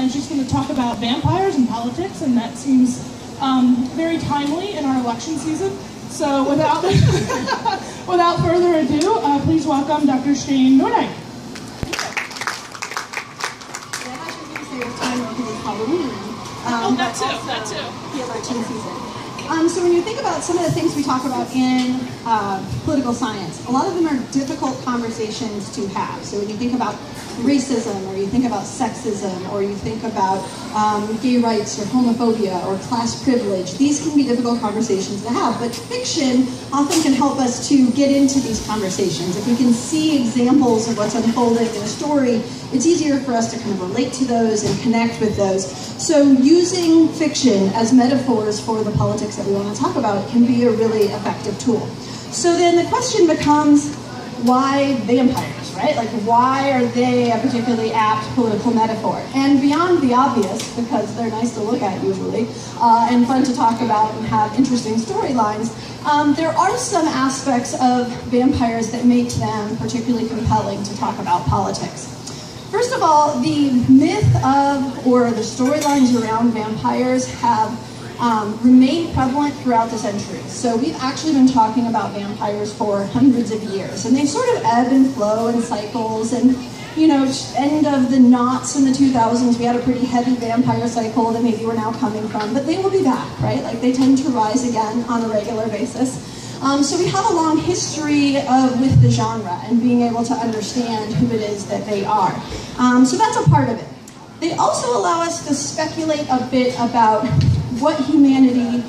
is just going to talk about vampires and politics, and that seems very timely in our election season. So without without further ado, please welcome Dr. Shane Nordyke. Halloween. That too. The election season. So when you think about some of the things we talk about in political science, a lot of them are difficult conversations to have. So when you think about racism, or you think about sexism, or you think about gay rights or homophobia or class privilege, these can be difficult conversations to have. But fiction often can help us to get into these conversations. If we can see examples of what's unfolding in a story, it's easier for us to kind of relate to those and connect with those. So using fiction as metaphors for the politics that we want to talk about can be a really effective tool. So then the question becomes, why vampires, right? Like, why are they a particularly apt political metaphor? And beyond the obvious, because they're nice to look at usually, and fun to talk about and have interesting storylines, there are some aspects of vampires that make them particularly compelling to talk about politics. First of all, the myth of, or the storylines around vampires have remained prevalent throughout the centuries. So we've actually been talking about vampires for hundreds of years, and they sort of ebb and flow in cycles. And you know, end of the noughts in the 2000s, we had a pretty heavy vampire cycle that maybe we're now coming from, but they will be back, right? Like, they tend to rise again on a regular basis. So we have a long history with the genre and being able to understand who it is that they are. So that's a part of it. They also allow us to speculate a bit about what humanity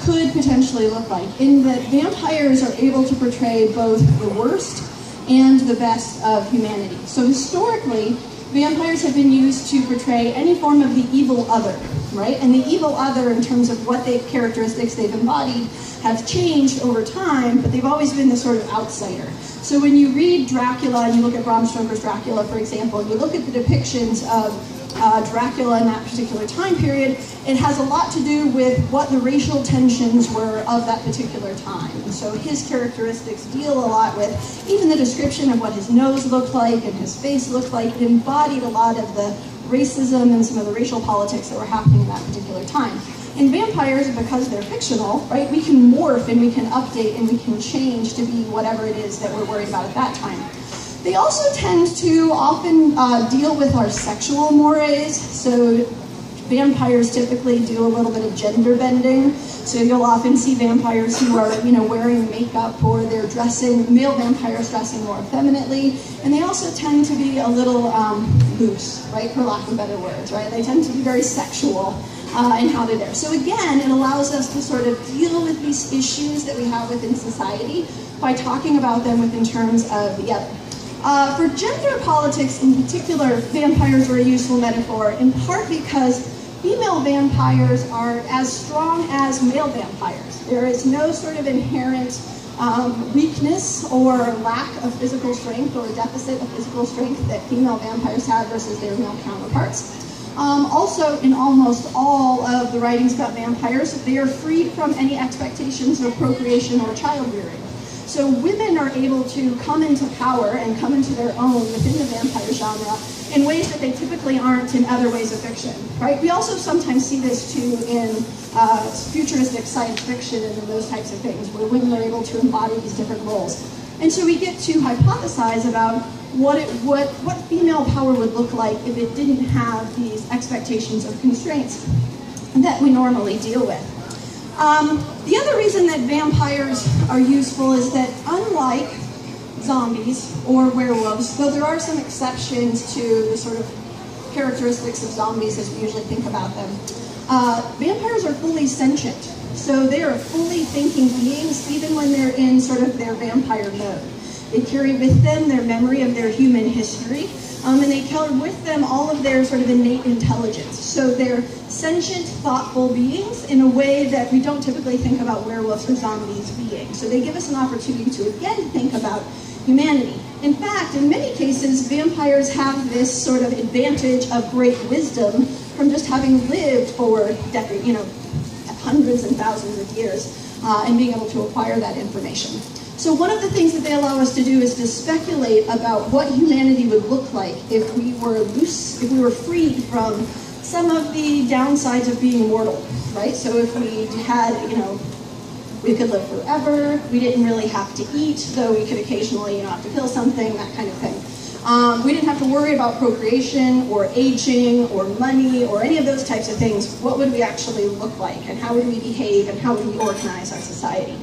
could potentially look like, in that vampires are able to portray both the worst and the best of humanity. So historically, vampires have been used to portray any form of the evil other, right? And the evil other, in terms of what characteristics they've embodied, have changed over time, but they've always been the sort of outsider. So when you read Dracula, and you look at Bram Stoker's Dracula, for example, and you look at the depictions of Dracula in that particular time period, it has a lot to do with what the racial tensions were of that particular time. And so his characteristics deal a lot with, even the description of what his nose looked like and his face looked like, it embodied a lot of the racism and some of the racial politics that were happening in that particular time. In vampires, because they're fictional, right, we can morph and we can update and we can change to be whatever it is that we're worried about at that time. They also tend to often deal with our sexual mores. So vampires typically do a little bit of gender bending. So you'll often see vampires who are, you know, wearing makeup, or they're dressing, male vampires dressing more effeminately. And they also tend to be a little loose, right, for lack of better words, right? They tend to be very sexual in how they're there. So again, it allows us to sort of deal with these issues that we have within society by talking about them within terms of the other. For gender politics in particular, vampires are a useful metaphor, in part because female vampires are as strong as male vampires. There is no sort of inherent weakness or lack of physical strength, or deficit of physical strength, that female vampires have versus their male counterparts. Also, in almost all of the writings about vampires, they are freed from any expectations of procreation or child rearing. So women are able to come into power and come into their own within the vampire genre in ways that they typically aren't in other ways of fiction, right? We also sometimes see this too in futuristic science fiction and in those types of things, where women are able to embody these different roles. And so we get to hypothesize about what female power would look like if it didn't have these expectations of constraints that we normally deal with. The other reason that vampires are useful is that, unlike zombies or werewolves, though there are some exceptions to the sort of characteristics of zombies as we usually think about them, vampires are fully sentient. So they are fully thinking beings, even when they're in sort of their vampire mode. They carry with them their memory of their human history, and they carry with them all of their sort of innate intelligence. So they're sentient, thoughtful beings in a way that we don't typically think about werewolves or zombies being. So they give us an opportunity to again think about humanity. In fact, in many cases, vampires have this sort of advantage of great wisdom from just having lived for decades, you know, hundreds and thousands of years, and being able to acquire that information. So one of the things that they allow us to do is to speculate about what humanity would look like if we were loose, if we were freed from some of the downsides of being mortal, right? So if we had, we could live forever, we didn't really have to eat, though we could occasionally, have to kill something, that kind of thing. We didn't have to worry about procreation or aging or money or any of those types of things. What would we actually look like, and how would we behave, and how would we organize our society?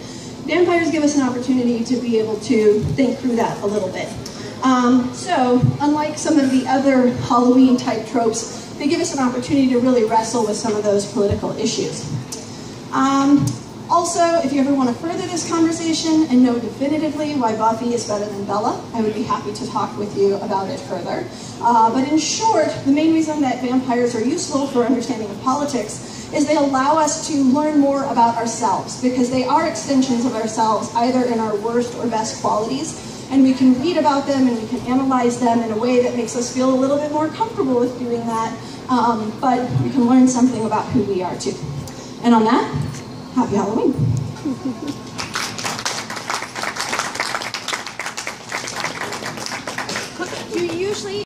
Vampires give us an opportunity to be able to think through that a little bit. So, unlike some of the other Halloween-type tropes, they give us an opportunity to really wrestle with some of those political issues. Also, if you ever want to further this conversation and know definitively why Buffy is better than Bella, I would be happy to talk with you about it further. But in short, the main reason that vampires are useful for understanding of politics is they allow us to learn more about ourselves, because they are extensions of ourselves, either in our worst or best qualities, and we can read about them and we can analyze them in a way that makes us feel a little bit more comfortable with doing that, but we can learn something about who we are too. And on that, happy Halloween. You usually